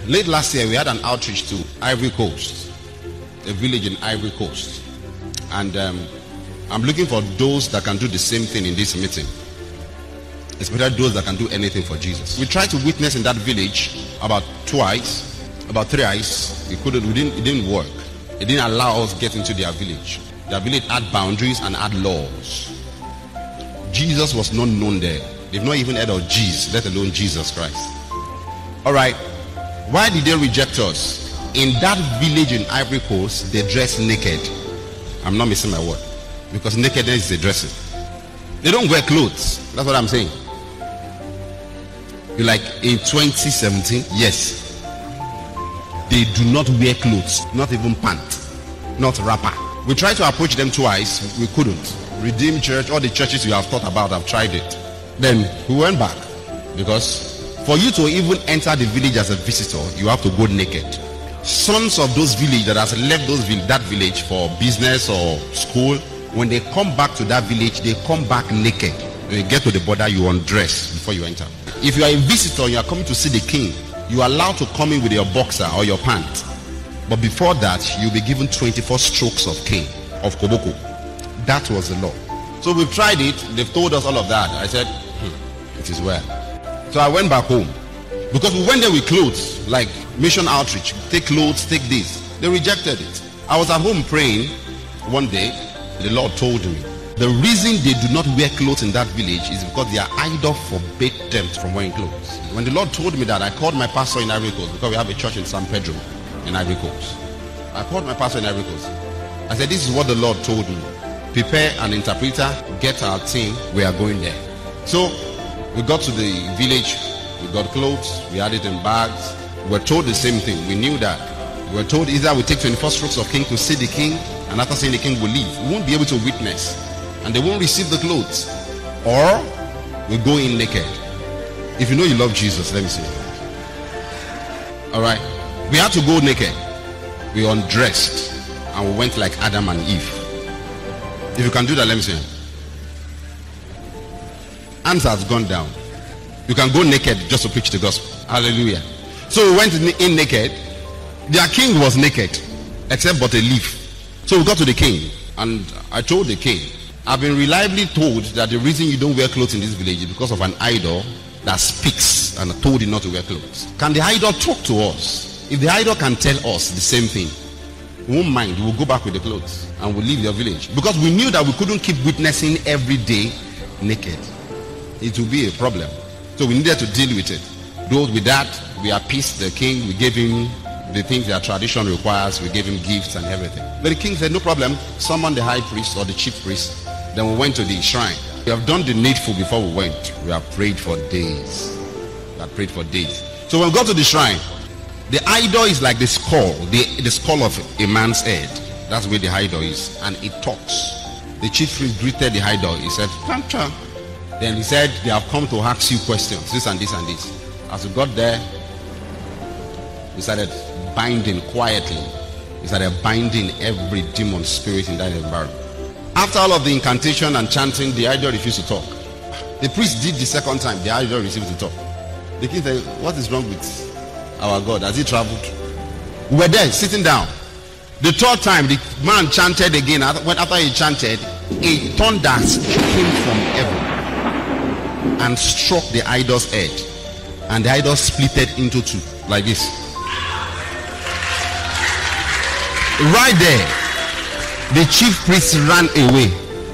late last year, we had an outreach to Ivory Coast, a village in Ivory Coast. And I'm looking for those that can do the same thing in this meeting, especially those that can do anything for Jesus. We tried to witness in that village about twice, about thrice. It didn't work. It didn't allow us get into their village. Their village had boundaries and had laws. Jesus was not known there. They've not even heard of Jesus, let alone Jesus Christ. All right. Why did they reject us? In that village in Ivory Coast, they dress naked. I'm not missing my word, because nakedness is a dressing. They don't wear clothes. That's what I'm saying. You like in 2017? Yes. They do not wear clothes, not even pants, not wrapper. We tried to approach them twice, we couldn't. Redeemed Church, all the churches you have thought about, I've tried it. Then we went back, because for you to even enter the village as a visitor, you have to go naked. Sons of those village that has left that village for business or school, when they come back to that village, they come back naked. When you get to the border, you undress before you enter. If you are a visitor and you are coming to see the king, you are allowed to come in with your boxer or your pants. But before that, you'll be given 24 strokes of cane, of koboko. That was the law. So we've tried it. They've told us all of that. I said, it is well. So I went back home, because we went there with clothes, like mission outreach. Take clothes, take this. They rejected it. I was at home praying one day. The Lord told me, the reason they do not wear clothes in that village is because their idol forbade them from wearing clothes. When the Lord told me that, I called my pastor in Ivory Coast, because we have a church in San Pedro in Ivory Coast. I called my pastor in Ivory Coast. I said, this is what the Lord told me. Prepare an interpreter, get our team, we are going there. So we got to the village, we got clothes, we had it in bags. We were told the same thing. We knew that. We were told either we take 24 strokes of king to see the king, and after seeing the king we'll leave. We won't be able to witness, and they won't receive the clothes. Or we go in naked. If you know you love Jesus, let me see. Alright. We had to go naked. We undressed and we went like Adam and Eve. If you can do that, let me see. Hands has gone down. You can go naked just to preach the gospel. Hallelujah. So we went in naked. Their king was naked, except but a leaf. So we got to the king, and I told the king, I've been reliably told that the reason you don't wear clothes in this village is because of an idol that speaks, and I told you not to wear clothes. Can the idol talk to us? If the idol can tell us the same thing, we won't mind. We'll go back with the clothes and we'll leave your village, because we knew that we couldn't keep witnessing every day naked. It will be a problem. So we needed to deal with it. Though with that, we appeased the king. We gave him the things that tradition requires. We gave him gifts and everything. But the king said, no problem. Summon the high priest or the chief priest. Then we went to the shrine. We have done the needful before we went. We have prayed for days. We have prayed for days. So when we got to the shrine, the idol is like the skull, the skull of a man's head. That's where the idol is, and it talks. The chief priest greeted the idol. He said, Tantra. Then he said, they have come to ask you questions, this and this and this. As we got there, we started binding quietly. We started binding every demon spirit in that environment. After all of the incantation and chanting, the idol refused to talk. The priest did the second time, the idol refused to talk. The king said, what is wrong with our God? Has he traveled? We were there, sitting down. The third time, the man chanted again. After he chanted, a thunder came from heaven and struck the idol's head, and the idol splitted into two, like this. Right there, the chief priest ran away.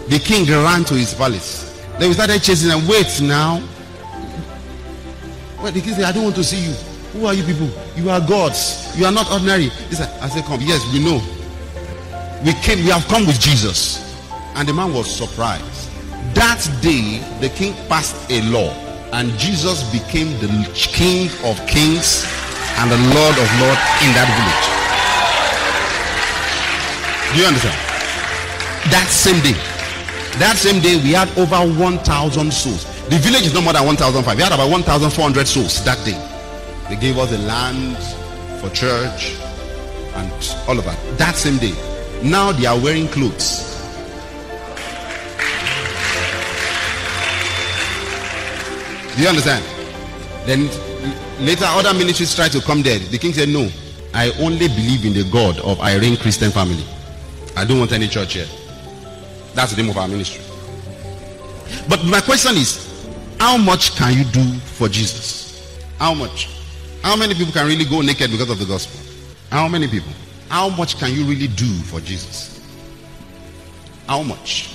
The king ran to his palace. Then we started chasing them. Wait now. Well, the king said, I don't want to see you. Who are you people? You are gods. You are not ordinary. He said, I said, come. Yes, we know. We have come with Jesus. And the man was surprised. That day, the king passed a law, and Jesus became the King of Kings and the Lord of Lords in that village. Do you understand? That same day, we had over 1,000 souls. The village is not more than 1,500. We had about 1,400 souls that day. They gave us the land for church and all of that. That same day. Now they are wearing clothes. Do you understand? Then Later, other ministries tried to come there. The king said, no, I only believe in the God of Irene Christian family. I don't want any church here. That's the name of our ministry. But my question is, how much can you do for Jesus? How much? How many people can really go naked because of the gospel? How many people? How much can you really do for Jesus? How much?